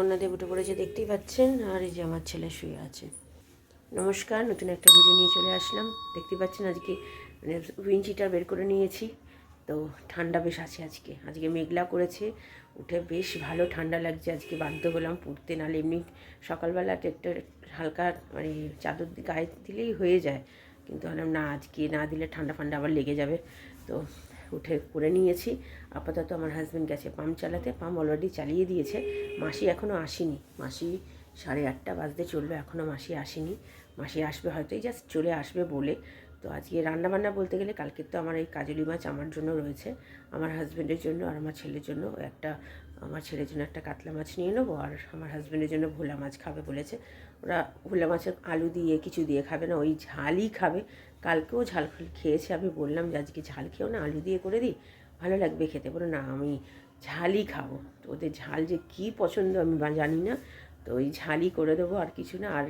জগন্নাথদেব উঠে পড়েছে দেখতেই পাচ্ছেন, আর এই যে আমার ছেলে শুয়ে আছে। নমস্কার, নতুন একটা ভিডিও নিয়ে চলে আসলাম। দেখতেই পাচ্ছেন আজকে উইন্ড চিটার বের করে নিয়েছি। তো ঠান্ডা বেশ আছে আজকে। আজকে মেঘলা করেছে, উঠে বেশ ভালো ঠান্ডা লাগছে। আজকে বাধ্য হলাম পড়তে, নাহলে এমনি সকালবেলা একটা হালকা মানে চাদর গায়ে দিলেই হয়ে যায়, কিন্তু ভাবলাম না, আজকে না দিলে ঠান্ডা ফান্ডা আবার লেগে যাবে। তো উঠে করে নিয়েছি। আপাতত আমার হাজব্যান্ড গেছে পাম্প চালাতে, পাম্প অলরেডি চালিয়ে দিয়েছে। মাসি এখনও আসেনি, মাসি 8:30 বাজতে চললো, এখনও মাসি আসেনি। মাসি আসবে হয়তো, এই জাস্ট চলে আসবে বলে। তো আজকে রান্নাবান্না বলতে গেলে কালকের তো আমার এই কাজলি মাছ আমার জন্য রয়েছে, আমার হাজব্যান্ডের জন্য আর আমার ছেলের জন্য আমার ছেলের জন্য একটা কাতলা মাছ নিয়ে নেবো, আর আমার হাজব্যান্ডের জন্য ভোলা মাছ খাবে বলেছে। ওরা ভোলা মাছের আলু দিয়ে কিছু দিয়ে খাবে না, ওই ঝালই খাবে। কালকেও ঝাল খেয়েছে, আমি বললাম যে আজকে ঝাল খেও না, আলু দিয়ে করে দিই, ভালো লাগবে খেতে। বলো না, আমি ঝালই খাবো। তো ওদের ঝাল যে কী পছন্দ আমি জানি না, তো ওই ঝালই করে দেবো, আর কিছু না। আর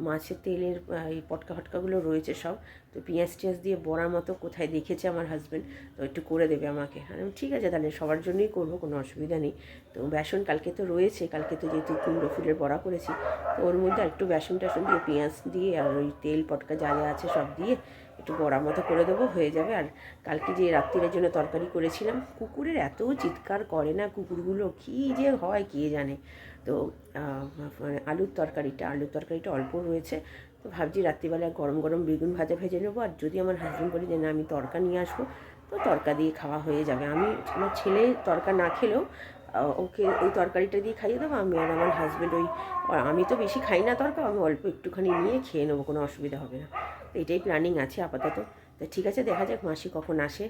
মাছের তেলের এই পটকা ফটকাগুলো রয়েছে সব, তো পেঁয়াজ টিয়াজ দিয়ে বড়ার মতো কোথায় দেখেছে আমার হাজব্যান্ড, তো একটু করে দেবে আমাকে। আর আমি ঠিক আছে তাহলে, সবার জন্যই করবো, কোনো অসুবিধা নেই। তো বেসন কালকে তো রয়েছে, কালকে তো যেহেতু কুমড়ো ফুলের বড়া করেছি, তো ওর মধ্যে একটু বেসন টেসন দিয়ে পেঁয়াজ দিয়ে আর ওই তেল পটকা যা যা আছে সব দিয়ে একটু বড়া মতো করে দেবো, হয়ে যাবে। আর কালকে যে রাত্রিরের জন্য তরকারি করেছিলাম, কুকুরের এত চিৎকার করে না, কুকুরগুলো কী যে হয় কে জানে। তো আলুর তরকারিটা অল্প রয়েছে, তো ভাবছি রাত্রিবেলা গরম গরম বেগুন ভাজা ভেজে নেবো। আর যদি আমার হাজব্যান্ড বলে যে না আমি তরকা নিয়ে আসবো, তো তরকা দিয়ে খাওয়া হয়ে যাবে। আমার ছেলে তরকা না খেলেও ওকে ওই তরকারিটা দিয়ে খাইয়ে দেবো। আমি আর আমার হাজব্যান্ড আমি তো বেশি খাই না তরকা, আমি অল্প একটুখানি নিয়ে খেয়ে নেবো, কোনো অসুবিধা হবে না। তো এটাই প্ল্যানিং আছে আপাতত। তো ঠিক আছে, দেখা যাক মাসি কখন আসে।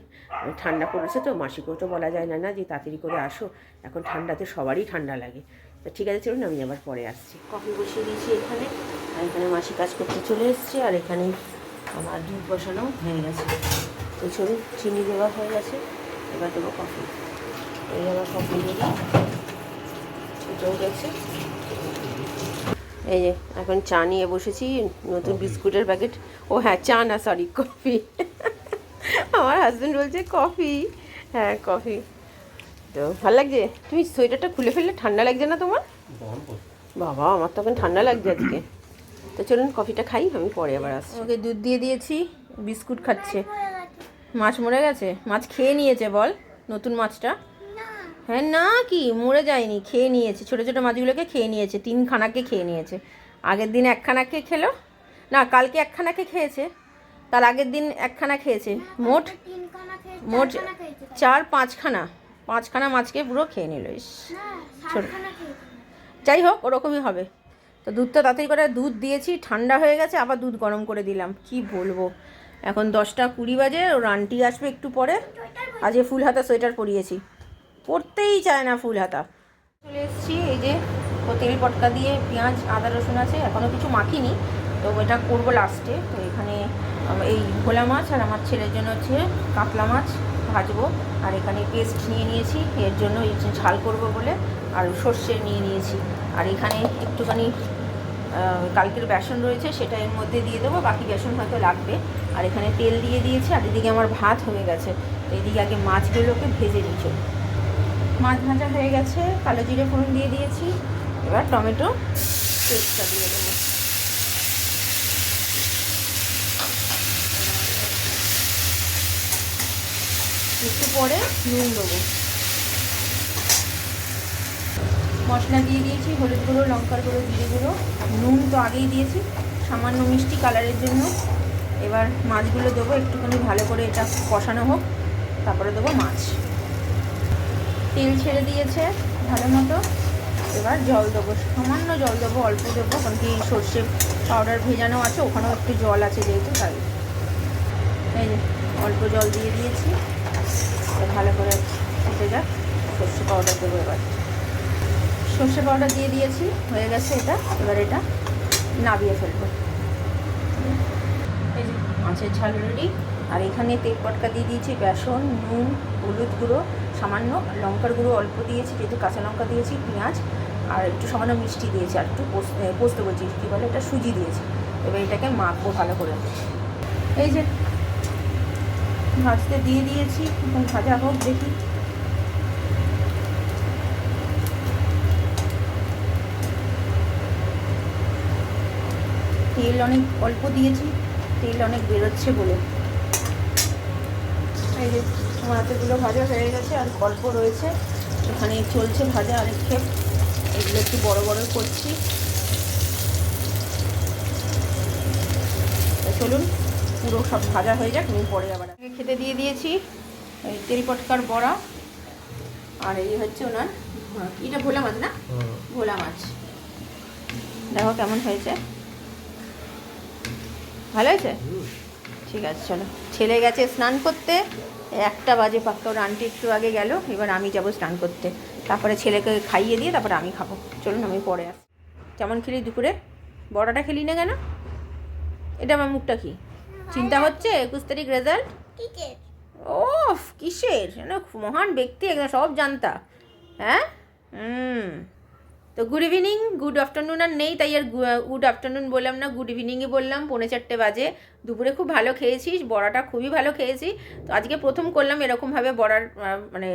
ঠান্ডা পড়েছে তো, মাসিকেও তো বলা যায় না যে তাড়াতাড়ি করে আসো, এখন ঠান্ডাতে সবারই ঠান্ডা লাগে। তো ঠিক আছে, চলুন আমি আবার পরে আসছি। কফি বসিয়ে দিয়েছি এখানে, আর এখানে মাসি কাজ করতে চলে এসছে, আর এখানে আমার দুধ বসানো হয়ে গেছে। তো চলুন, চিনি দেওয়া হয়ে গেছে, এবার দেবো কফি। এই আমার কফি দিয়ে এটাও গেছে। এই যে এখন চা নিয়ে বসেছি, নতুন বিস্কুটের প্যাকেট। ও হ্যাঁ, চা না, সরি, কফি। আমার হাজব্যান্ড বলছে কফি। হ্যাঁ, কফি। তো ভালো লাগছে। তুমি সোয়েটারটা খুলে ফেললে, ঠান্ডা লাগছে না তোমার? বাবা, আমার তো এখন ঠান্ডা লাগছে আজকে। তো চলুন কফিটা খাই, আমি পরে আবার আসছি। ওকে দুধ দিয়ে দিয়েছি, বিস্কুট খাচ্ছে। মাছ মরে গেছে? মাছ খেয়ে নিয়েছে বল, নতুন মাছটা। হ্যাঁ না, কি মরে যায়নি, খেয়ে নিয়েছে, ছোটো ছোটো মাছগুলোকে খেয়ে নিয়েছে, 3খানাকে খেয়ে নিয়েছে। আগের দিন 1খানাকে খেলো না, কালকে 1খানাকে খেয়েছে, তার আগের দিন 1খানা খেয়েছে, মোট 5খানা মাছকে পুরো খেয়ে নিল। ছোট, যাই হোক, ওরকমই হবে। তো দুধটা তাড়াতাড়ি করে দুধ দিয়েছি, ঠান্ডা হয়ে গেছে, আবার দুধ গরম করে দিলাম। কি বলবো, এখন 10টা 20 বাজে, ওর আন্টি আসবে একটু পরে। আজকে ফুল হাতা সোয়েটার পরিয়েছি, পরতেই চায় না ফুল হাতা। চলে এসেছি, এই যে তেল পটকা দিয়ে পেঁয়াজ আদা রসুন আছে, এখনও কিছু মাখিনি, তো এটা করবো লাস্টে। তো এখানে এই ভোলা মাছ আর আমার ছেলের জন্য হচ্ছে কাতলা মাছ ভাজবো। আর এখানে পেস্ট নিয়ে নিয়েছি এর জন্য, এই ঝাল করবো বলে, আর সর্ষে নিয়ে নিয়েছি। আর এখানে একটুখানি কালকের বেসন রয়েছে, সেটা এর মধ্যে দিয়ে দেবো, বাকি বেসন হয়তো লাগবে। আর এখানে তেল দিয়ে দিয়েছি, আর এদিকে আমার ভাত হয়ে গেছে। তো এদিকে আগে মাছগুলোকে ভেজে নিচ্ছি। মাছ ভাজা হয়ে গেছে, কালো জিরে ফোড়ন দিয়ে দিয়েছি। এবার টমেটো পেস্টটা দিয়ে দেবো। একটু পরে নুন দেবো। মশলা দিয়ে দিয়েছি, হলুদ গুঁড়ো, লঙ্কার গুঁড়ো, জিরে গুঁড়ো, নুন তো আগেই দিয়েছি, সামান্য মিষ্টি কালারের জন্য। এবার মাছগুলো দেবো, একটুখানি ভালো করে এটা কষানো হোক, তারপরে দেবো মাছ। তেল ছেড়ে দিয়েছে ভালো মতো, এবার জল দেবো, সামান্য জল দেবো, অল্প দেবো, কারণ কি সর্ষে পাউডার ভেজানো আছে, ওখানেও একটু জল আছে যেহেতু, তাই এই যে অল্প জল দিয়ে দিয়েছি। ভালো করে ফুটে যাক, সর্ষে পাউডার দেবো। এবার সর্ষে পাউডার দিয়ে দিয়েছি, হয়ে গেছে এটা। এবার এটা নাবিয়ে ফেলবো। এই যে মাছের ঝাল রেডি। আর এখানে তেল পটকা দিয়ে দিয়েছি, বেসন, নুন, হলুদ গুঁড়ো, সামান্য লঙ্কার গুঁড়ো অল্প দিয়েছি, যেহেতু কাঁচা লঙ্কা দিয়েছি, পেঁয়াজ, আর একটু সামান্য মিষ্টি দিয়েছি, আর একটু পোস্ত বলছি, কী বলে এটা, সুজি দিয়েছি। এবার এটাকে মাখবো ভালো করে। এই যে ভাজতে দিয়ে দিয়েছি, এখন ভাজা হোক দেখি। তেল অনেক অল্প দিয়েছি, তেল অনেক বেরোচ্ছে বলে। এই যে আমার হাতেগুলো ভাজা হয়ে গেছে আর অল্প রয়েছে, এখানে চলছে ভাজা আরেক ক্ষেপ। এগুলো একটু বড় বড় করছি। চলুন পুরো সব ভাজা হয়ে যাক, আমি পরে আবার খেতে দিয়ে দিয়েছি। এই তেল পটকার বড়া, আর এই হচ্ছে ওনার এটা ভোলা মাছ না, ভোলা মাছ। দেখো কেমন হয়েছে, ভালো হয়েছে? ঠিক আছে চলো। ছেলে গেছে স্নান করতে, 1টা বাজে পাক্কা। ওর আন্টি একটু আগে গেল, এবার আমি যাব স্নান করতে, তারপরে ছেলেকে খাইয়ে দিয়ে তারপরে আমি খাবো। চলুন আমি পরে আসি। কেমন খেলি দুপুরে? বড়াটা খেলি না কেন? এটা আমার মুখটা কি চিন্তা হচ্ছে? 21 তারিখ রেজাল্ট। ও কিসের মহান ব্যক্তি, একদম সব জানতা। হ্যাঁ তো গুড ইভিনিং, গুড আফটারনুন আর নেই, তাই আর গুড আফটারনুন বললাম না, গুড ইভিনিংই বললাম। 3:45 বাজে। দুপুরে খুব ভালো খেয়েছি, বড়াটা খুবই ভালো খেয়েছি। তো আজকে প্রথম করলাম এরকমভাবে বড়ার মানে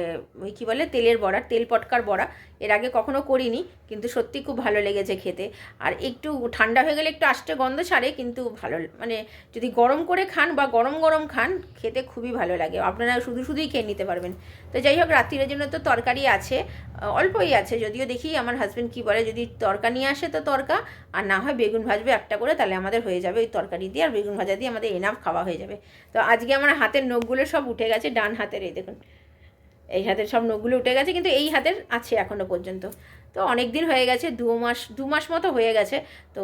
ওই কী বলে তেলের বড়া, তেল পটকার বড়া। এর আগে কখনো করিনি, কিন্তু সত্যি খুব ভালো লেগেছে খেতে। আর একটু ঠান্ডা হয়ে গেলে একটু আষ্টে গন্ধ ছাড়ে, কিন্তু ভালো মানে যদি গরম করে খান বা গরম গরম খান, খেতে খুবই ভালো লাগে। আপনারা শুধু শুধুই খেয়ে নিতে পারবেন। তো যাই হোক, রাত্রির জন্য তো তরকারি আছে, অল্পই আছে যদিও। দেখি আমার হাজব্যান্ড কী বলে, যদি তরকা নিয়ে আসে তো তরকা, আর না হয় বেগুন ভাজবে একটা করে, তাহলে আমাদের হয়ে যাবে। ওই তরকারি দিয়ে আর বেগুন ভাজা দিয়ে আমাদের এনাফ খাওয়া হয়ে যাবে। তো আজকে আমার হাতের নখগুলো সব উঠে গেছে, ডান হাতের এই দেখুন, এই হাতের সব নখগুলো উঠে গেছে, কিন্তু এই হাতের আছে এখনও পর্যন্ত। তো অনেক দিন হয়ে গেছে, 2 মাস মতো হয়ে গেছে। তো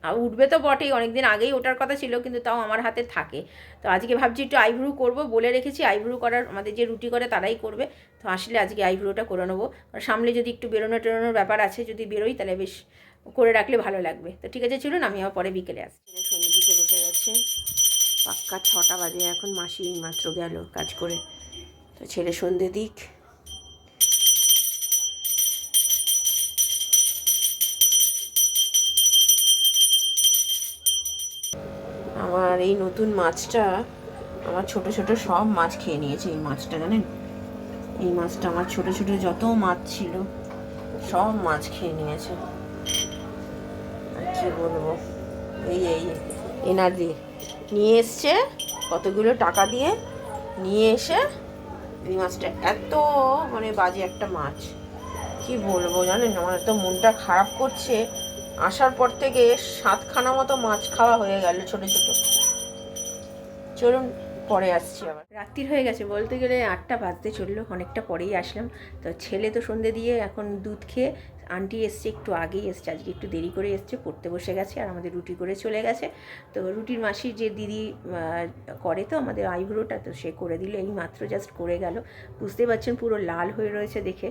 আর উঠবে তো বটেই, অনেক দিন আগেই ওঠার কথা ছিল, কিন্তু তাও আমার হাতে থাকে। তো আজকে ভাবছি একটু আইব্রু করবো, বলে রেখেছি আইব্রু করার, আমাদের যে রুটি করে তারাই করবে। তো আসলে আজকে আইব্রুটা করে নেবো, সামনে যদি একটু বেরোনো টেরোনোর ব্যাপার আছে, যদি বেরোই তাহলে বেশ করে রাখলে ভালো লাগবে। তো ঠিক আছে চলুন, আমি আবার পরে বিকেলে আসছি। সন্ধ্যে বসে গেছে, পাক্কা 6টা বাজে এখন। মাসি মাত্র গেল কাজ করে, তো ছেলে সন্ধ্যে দিক। আমার এই নতুন মাছটা, আমার ছোট ছোট সব মাছ খেয়ে নিয়েছে এই মাছটা, জানেন? এই মাছটা আমার ছোট ছোট যত মাছ ছিল সব মাছ খেয়ে নিয়েছে। আর কি বলবো, এই এই এনার্জি নিয়ে এসছে, কতগুলো টাকা দিয়ে নিয়ে এসে এই মাছটা, এত মানে বাজে একটা মাছ, কি বলবো জানেন? আমার এত মনটা খারাপ করছে। আসার পর থেকে 7খানা মতো মাছ খাওয়া হয়ে গেল ছোট ছোট। চলুন পরে আসছি আবার। রাত্রির হয়ে গেছে, বলতে গেলে 8টা বাজতে চললো, অনেকটা পরেই আসলাম। তো ছেলে তো সন্ধে দিয়ে এখন দুধ খেয়ে, আন্টি এসছে একটু আগেই এসছে, আজকে একটু দেরি করে এসছে, পড়তে বসে গেছে আর আমাদের রুটি করে চলে গেছে। তো রুটির মাসির যে দিদি করে তো আমাদের আইব্রোটা, তো সে করে দিল, এই মাত্র জাস্ট করে গেল। বুঝতে পারছেন পুরো লাল হয়ে রয়েছে দেখে,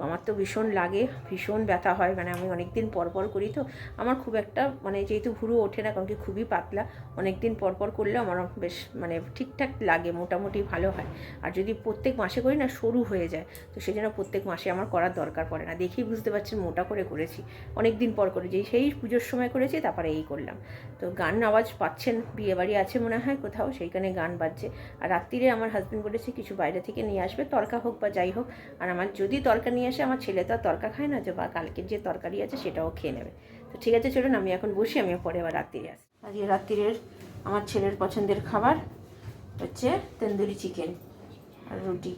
আমার তো ভীষণ লাগে, ভীষণ ব্যথা হয়। মানে আমি অনেক দিন পর পর করি তো, আমার খুব একটা মানে যেহেতু ভুরু ওঠে না, কারণ কি খুবই পাতলা, অনেক দিন পর পর করলে আমার বেশ মানে ঠিকঠাক লাগে, মোটামুটি ভালো হয়। আর যদি প্রত্যেক মাসে করি না, সরু হয়ে যায়। তো সেই জন্য প্রত্যেক মাসে আমার করার দরকার পড়ে না। দেখেই বুঝতে পারছেন মোটা করে করেছি, অনেক দিন পর করেছি, সেই পুজোর সময় করেছি, তারপরে এই করলাম। তো গান আওয়াজ পাচ্ছেন, বিয়েবাড়ি আছে মনে হয় কোথাও, সেইখানে গান বাজছে। আর রাত্রিরে আমার হাজব্যান্ড বলেছে কিছু বাইরে থেকে নিয়ে আসবে, তরকা হোক বা যাই হোক। আর আমার যদি তরকা নিয়ে আসে, আমার ছেলে তো আর তরকা খায় না, যে বা কালকের যে তরকারি আছে সেটাও খেয়ে নেবে। তো ঠিক আছে চলুন, আমি এখন বসি, আমি পরে আবার রাত্রিরে আসি। আজকে রাত্রিরের আমার ছেলের পছন্দের খাবার হচ্ছে তন্দুরি চিকেন আর রুটি।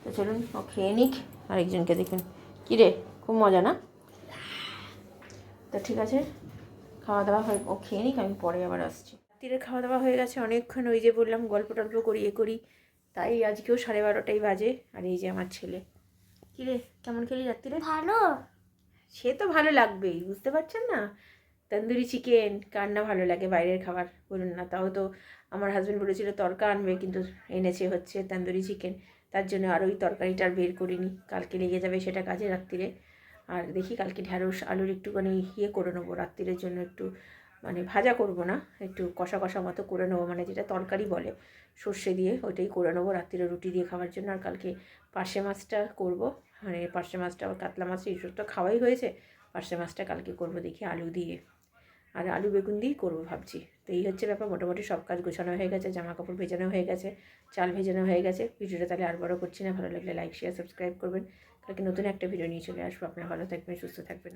তো চলুন ও খেয়ে নিক, আরেকজনকে দেখুন, কী রে খুব মজা না? তো ঠিক আছে, খাওয়া দাওয়া হয়, ও খেয়ে নিক, আমি পরে আবার আসছি। রাত্রিরে খাওয়া দাওয়া হয়ে গেছে অনেকক্ষণ, ওই যে বললাম গল্প টল্প করি করি, তাই আজকেও 12:30টাই বাজে। আর এই যে আমার ছেলে, কী রে কেমন খেলি রাত্রিরে? ভালো, সে তো ভালো লাগবেই, বুঝতে পারছেন না? তন্দুরি চিকেন কার না ভালো লাগে বাইরের খাবার, বলুন না? তাও তো আমার হাজব্যান্ড বলেছিল তরকা আনবে, কিন্তু এনেছে হচ্ছে তন্দুরি চিকেন। তার জন্য আর ওই তরকারিটা আর বের করিনি, কালকে লেগে যাবে সেটা কাজে রাত্রিরে। আর দেখি কালকে ঢ্যাঁড়স আলুর একটুখানি করে নেবো রাত্রিরের জন্য, একটু মানে ভাজা করব না, একটু কষা কষা মতো করে নেবো, মানে যেটা তরকারি বলে সর্ষে দিয়ে, ওইটাই করে নেবো রাত্রিরে রুটি দিয়ে খাওয়ার জন্য। আর কালকে পার্শে মাছটা করব, মানে পার্শে মাছটা আবার কাতলা মাছ এইসব তো খাওয়াই হয়েছে, পার্শে মাছটা কালকে করব দেখি আলু দিয়ে, আর আলু বেগুন দিয়েই করবো ভাবছি। তো এই হচ্ছে ব্যাপার, মোটামুটি সব কাজ গোছানো হয়ে গেছে, জামা কাপড় ভেজানো হয়ে গেছে, চাল ভেজানো হয়ে গেছে। ভিডিওটা তাহলে আর বড় করছি না, ভালো লাগলে লাইক শেয়ার সাবস্ক্রাইব করবেন। কালকে নতুন একটা ভিডিও নিয়ে চলে আসবো। আপনারা ভালো থাকবেন, সুস্থ থাকবেন।